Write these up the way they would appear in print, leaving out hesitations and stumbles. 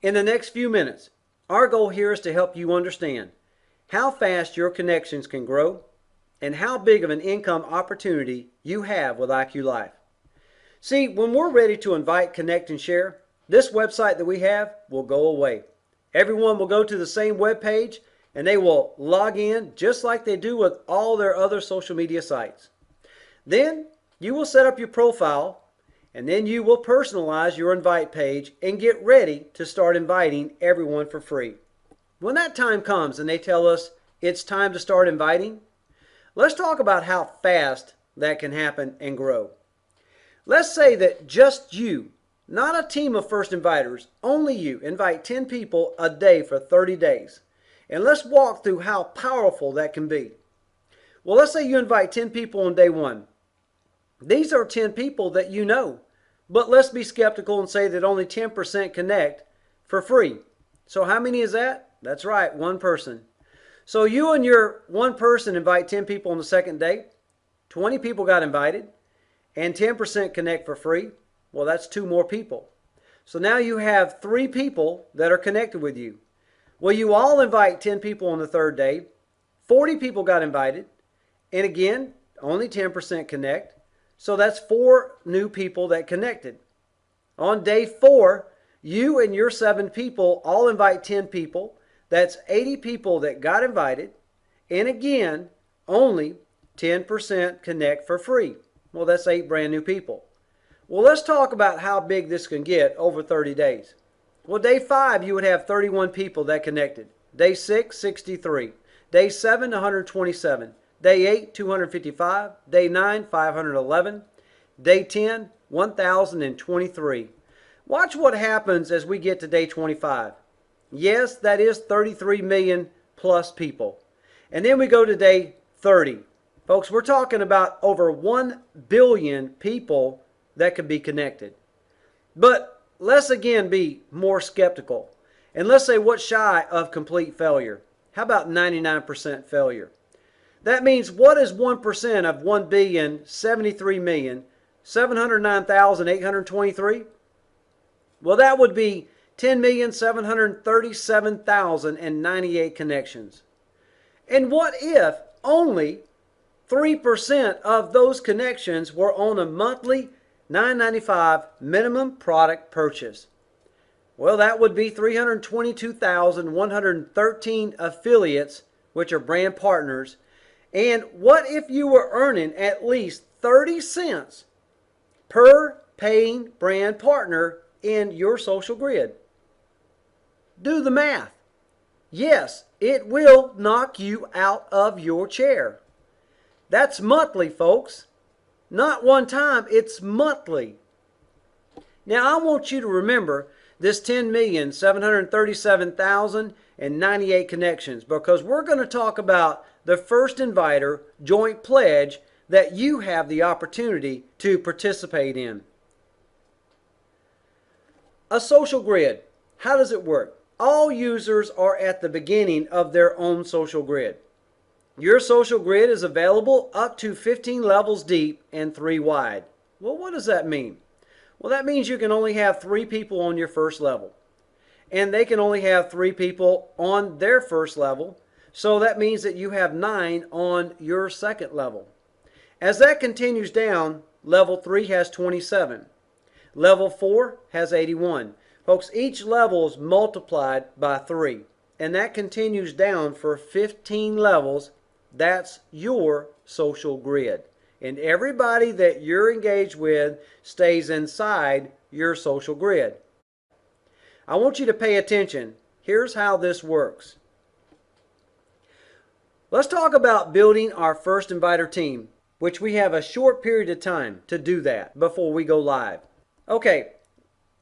In the next few minutes, our goal here is to help you understand how fast your connections can grow and how big of an income opportunity you have with iQLife. See, when we're ready to invite, connect, and share, this website that we have will go away. Everyone will go to the same web page and they will log in just like they do with all their other social media sites. Then you will set up your profile and then you will personalize your invite page and get ready to start inviting everyone for free. When that time comes and they tell us it's time to start inviting, let's talk about how fast that can happen and grow. Let's say that just you, not a team of first inviters, only you, invite 10 people a day for 30 days. And let's walk through how powerful that can be. Well, let's say you invite 10 people on day one. These are 10 people that you know, but let's be skeptical and say that only 10% connect for free. So how many is that? That's right, one person. So you and your one person invite 10 people on the second day. 20 people got invited and 10% connect for free. Well, that's 2 more people. So now you have 3 people that are connected with you. Well, you all invite 10 people on the third day. 40 people got invited. And again, only 10% connect. So that's 4 new people that connected. On day 4, you and your 7 people all invite 10 people. That's 80 people that got invited. And again, only 10% connect for free. Well, that's 8 brand new people. Well, let's talk about how big this can get over 30 days. Well, day 5, you would have 31 people that connected. Day 6, 63. Day 7, 127. Day 8, 255. Day 9, 511. Day 10, 1,023. Watch what happens as we get to day 25. Yes, that is 33 million plus people. And then we go to day 30. Folks, we're talking about over 1 billion people that could be connected. But let's again be more skeptical. And let's say what's shy of complete failure? How about 99% failure? That means what is 1% of 1,073,709,823? Well, that would be 10,737,098 connections. And what if only 3% of those connections were on a monthly $9.95 minimum product purchase? Well, that would be 322,113 affiliates, which are brand partners. And what if you were earning at least 30 cents per paying brand partner in your social grid? Do the math. Yes, it will knock you out of your chair. That's monthly, folks. Not one time, it's monthly. Now, I want you to remember this 10,737,098 connections because we're going to talk about the first inviter joint pledge that you have the opportunity to participate in. A social grid. How does it work? All users are at the beginning of their own social grid. Your social grid is available up to 15 levels deep and 3 wide. Well, what does that mean? Well, that means you can only have 3 people on your first level. And they can only have 3 people on their first level. So that means that you have 9 on your second level. As that continues down, level 3 has 27. Level 4 has 81. Folks, each level is multiplied by 3. And that continues down for 15 levels. That's your social grid. And everybody that you're engaged with stays inside your social grid. I want you to pay attention. Here's how this works. Let's talk about building our first inviter team, which we have a short period of time to do that before we go live. Okay,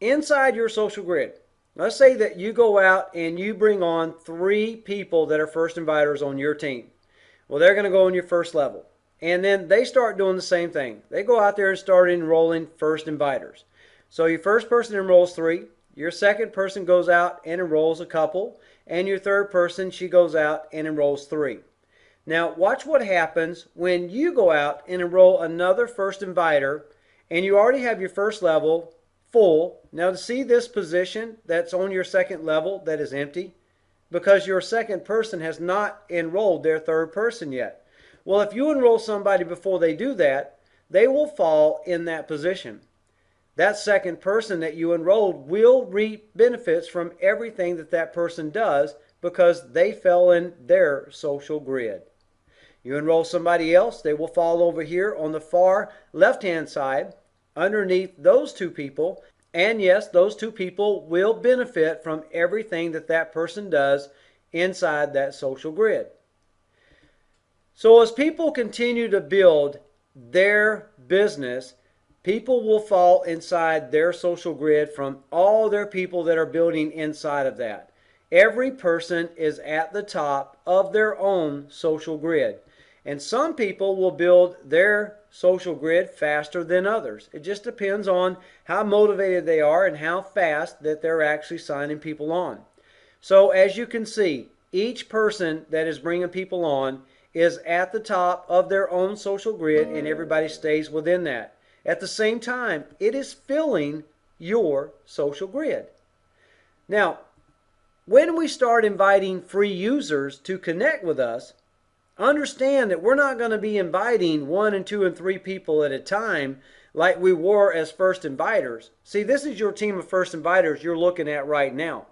inside your social grid, let's say that you go out and you bring on 3 people that are first inviters on your team. Well, they're going to go on your first level. And then they start doing the same thing. They go out there and start enrolling first inviters. So your first person enrolls 3. Your second person goes out and enrolls a couple. And your third person, she goes out and enrolls 3. Now, watch what happens when you go out and enroll another first inviter and you already have your first level full. Now to see this position that's on your second level that is empty, because your second person has not enrolled their third person yet. Well, if you enroll somebody before they do that, they will fall in that position. That second person that you enrolled will reap benefits from everything that that person does because they fell in their social grid. You enroll somebody else, they will fall over here on the far left-hand side underneath those two people. And yes, those two people will benefit from everything that that person does inside that social grid. So as people continue to build their business, people will fall inside their social grid from all their people that are building inside of that. Every person is at the top of their own social grid. And some people will build their social grid faster than others. It just depends on how motivated they are and how fast that they're actually signing people on. So as you can see, each person that is bringing people on is at the top of their own social grid, and everybody stays within that. At the same time, it is filling your social grid. Now, when we start inviting free users to connect with us, understand that we're not going to be inviting 1 and 2 and 3 people at a time like we were as first inviters. See, this is your team of first inviters you're looking at right now.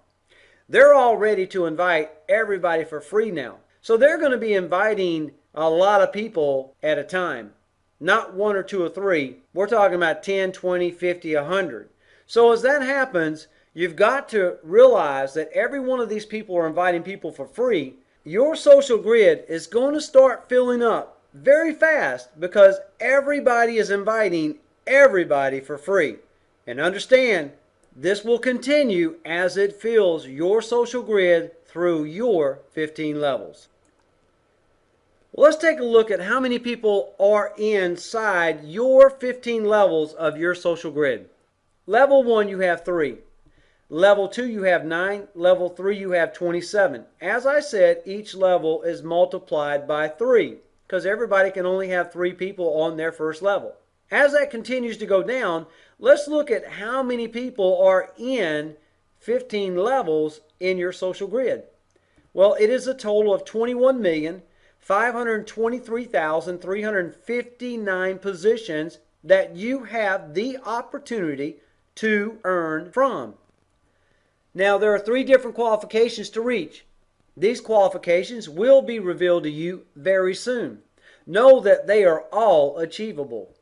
They're all ready to invite everybody for free now. So they're going to be inviting a lot of people at a time. Not 1 or 2 or 3. We're talking about 10, 20, 50, 100. So as that happens, you've got to realize that every one of these people are inviting people for free. Your social grid is going to start filling up very fast because everybody is inviting everybody for free. And understand, this will continue as it fills your social grid through your 15 levels. Well, let's take a look at how many people are inside your 15 levels of your social grid. Level 1, you have 3. Level 2, you have 9. Level 3, you have 27. As I said, each level is multiplied by 3 because everybody can only have 3 people on their first level. As that continues to go down, let's look at how many people are in 15 levels in your social grid. Well, it is a total of 21,523,359 positions that you have the opportunity to earn from. Now, there are 3 different qualifications to reach. These qualifications will be revealed to you very soon. Know that they are all achievable.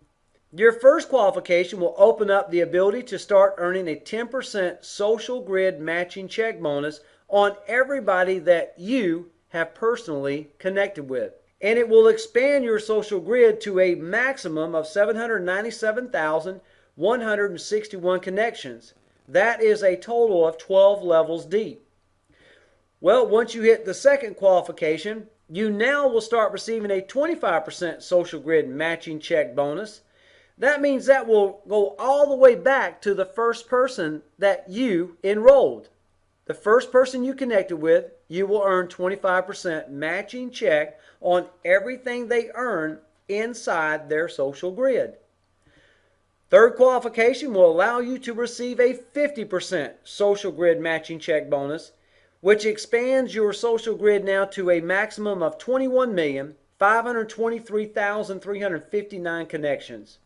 Your first qualification will open up the ability to start earning a 10% social grid matching check bonus on everybody that you have personally connected with. And it will expand your social grid to a maximum of 797,161 connections. That is a total of 12 levels deep. Well, once you hit the second qualification, you now will start receiving a 25% social grid matching check bonus. That means that will go all the way back to the first person that you enrolled. The first person you connected with, you will earn 25% matching check on everything they earn inside their social grid. Third qualification will allow you to receive a 50% social grid matching check bonus, which expands your social grid now to a maximum of 21,523,359 connections.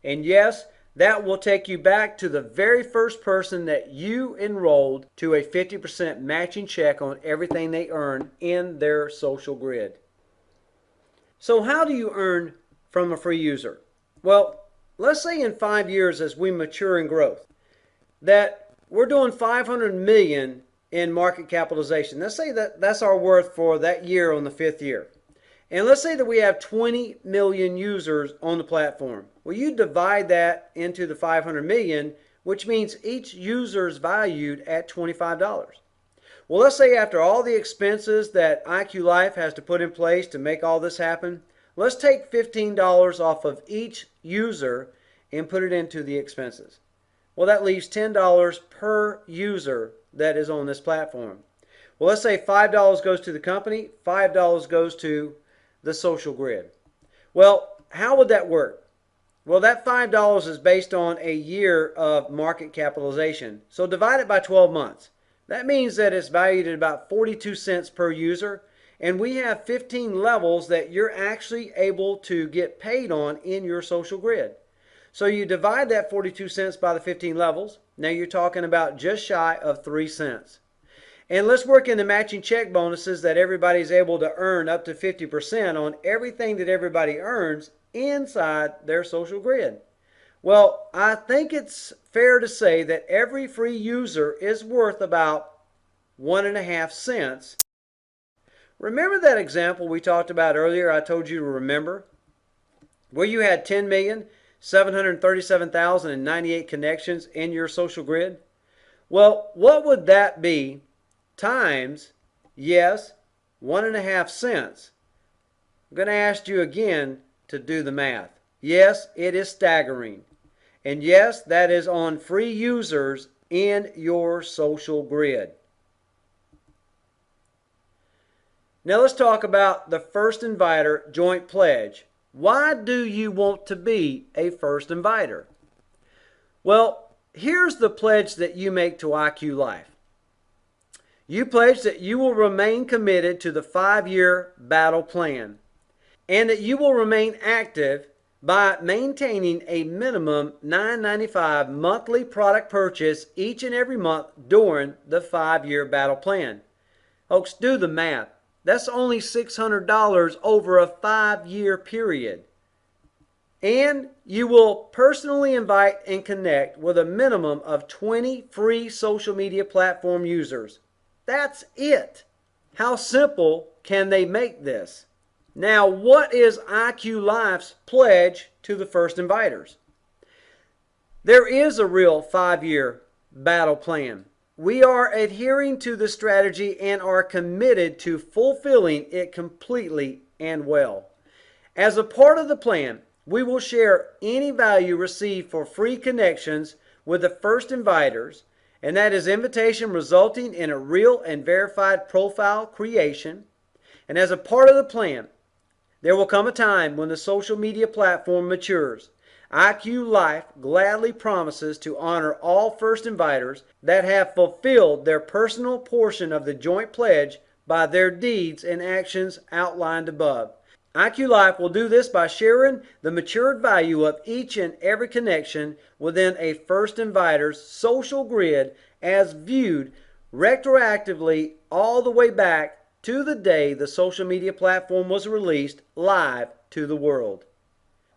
And yes, that will take you back to the very first person that you enrolled to a 50% matching check on everything they earn in their social grid. So how do you earn from a free user? Well, let's say in 5 years as we mature in growth, that we're doing 500 million in market capitalization. Let's say that that's our worth for that year on the 5th year. And let's say that we have 20 million users on the platform. Well, you divide that into the 500 million, which means each user is valued at $25. Well, let's say after all the expenses that iQLife has to put in place to make all this happen, let's take $15 off of each user and put it into the expenses. Well, that leaves $10 per user that is on this platform. Well, let's say $5 goes to the company, $5 goes to the social grid. Well, how would that work? Well, that $5 is based on a year of market capitalization. So divide it by 12 months. That means that it's valued at about 42 cents per user. And we have 15 levels that you're actually able to get paid on in your social grid. So you divide that 42 cents by the 15 levels. Now you're talking about just shy of 3 cents. And let's work in the matching check bonuses that everybody's able to earn up to 50% on everything that everybody earns inside their social grid. Well, I think it's fair to say that every free user is worth about 1.5 cents. Remember that example we talked about earlier I told you to remember? Where you had 10,737,098 connections in your social grid? Well, what would that be times, yes, 1.5 cents? I'm going to ask you again to do the math. Yes, it is staggering. And yes, that is on free users in your social grid. Now let's talk about the first inviter joint pledge. Why do you want to be a first inviter? Well, here's the pledge that you make to iQLife. You pledge that you will remain committed to the 5-year battle plan and that you will remain active by maintaining a minimum $9.95 monthly product purchase each and every month during the 5-year battle plan. Folks, do the math. That's only $600 over a 5-year period. And you will personally invite and connect with a minimum of 20 free social media platform users. That's it. How simple can they make this? Now, what is iQLife's pledge to the first inviters? There is a real 5-year battle plan. We are adhering to the strategy and are committed to fulfilling it completely and well. As a part of the plan, we will share any value received for free connections with the first inviters, and that is invitation resulting in a real and verified profile creation. And as a part of the plan, there will come a time when the social media platform matures. iQLife gladly promises to honor all first inviters that have fulfilled their personal portion of the joint pledge by their deeds and actions outlined above. iQLife will do this by sharing the matured value of each and every connection within a first inviter's social grid as viewed retroactively all the way back to the day the social media platform was released live to the world.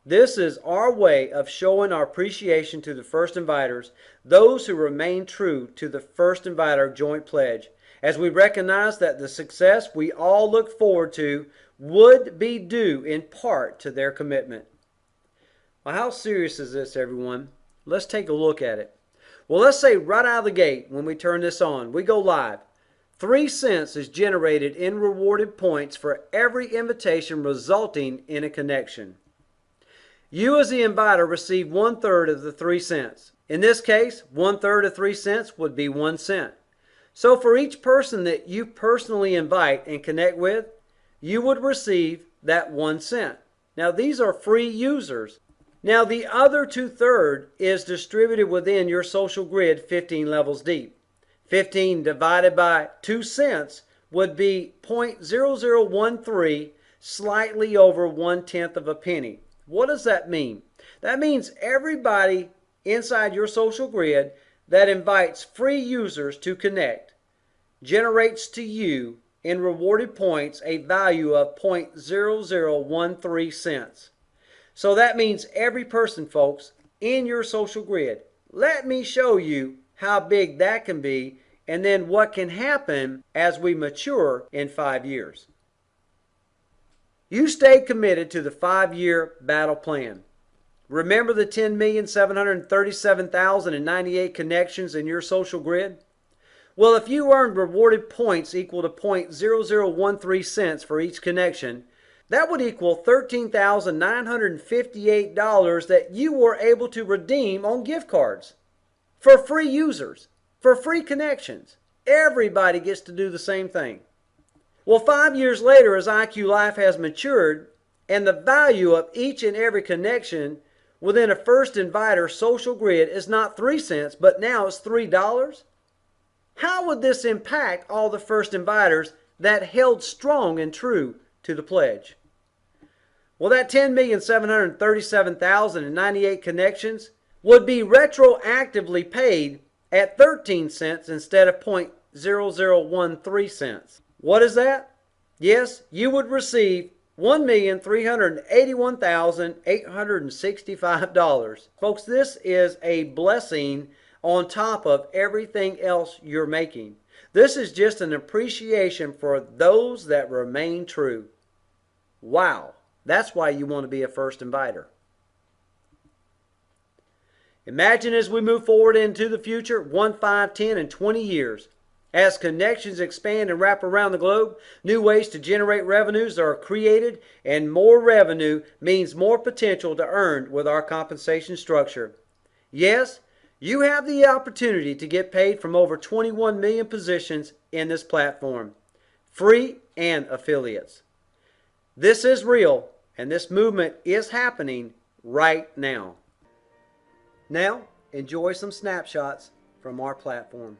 This is our way of showing our appreciation to the first inviters, those who remain true to the first inviter joint pledge, as we recognize that the success we all look forward to would be due in part to their commitment. Well, how serious is this, everyone? Let's take a look at it. Well, let's say right out of the gate when we turn this on, we go live. 3 cents is generated in rewarded points for every invitation resulting in a connection. You as the inviter receive 1/3 of the 3 cents. In this case, 1/3 of 3 cents would be 1 cent. So for each person that you personally invite and connect with, you would receive that 1 cent. Now these are free users. Now the other 2/3 is distributed within your social grid 15 levels deep. 15 divided by 2 cents would be 0.0013, slightly over 1/10 of a penny. What does that mean? That means everybody inside your social grid that invites free users to connect generates to you in rewarded points a value of 0.0013 cents. So that means every person, folks, in your social grid. Let me show you how big that can be and then what can happen as we mature in 5 years. You stay committed to the 5-year battle plan. Remember the 10,737,098 connections in your social grid? Well, if you earned rewarded points equal to 0.0013 cents for each connection, that would equal $13,958 that you were able to redeem on gift cards for free users, for free connections. Everybody gets to do the same thing. Well, 5 years later, as iQLife has matured and the value of each and every connection Well, then a first inviter social grid is not 3 cents, but now it's $3? How would this impact all the first inviters that held strong and true to the pledge? Well, that 10,737,098 connections would be retroactively paid at 13 cents instead of 0.0013 cents. What is that? Yes, you would receive $1,381,865. Folks, this is a blessing on top of everything else you're making. This is just an appreciation for those that remain true. Wow, that's why you want to be a first inviter. Imagine as we move forward into the future, 1, 5, 10, and 20 years. As connections expand and wrap around the globe, new ways to generate revenues are created, and more revenue means more potential to earn with our compensation structure. Yes, you have the opportunity to get paid from over 21 million positions in this platform, free and affiliates. This is real, and this movement is happening right now. Now, enjoy some snapshots from our platform.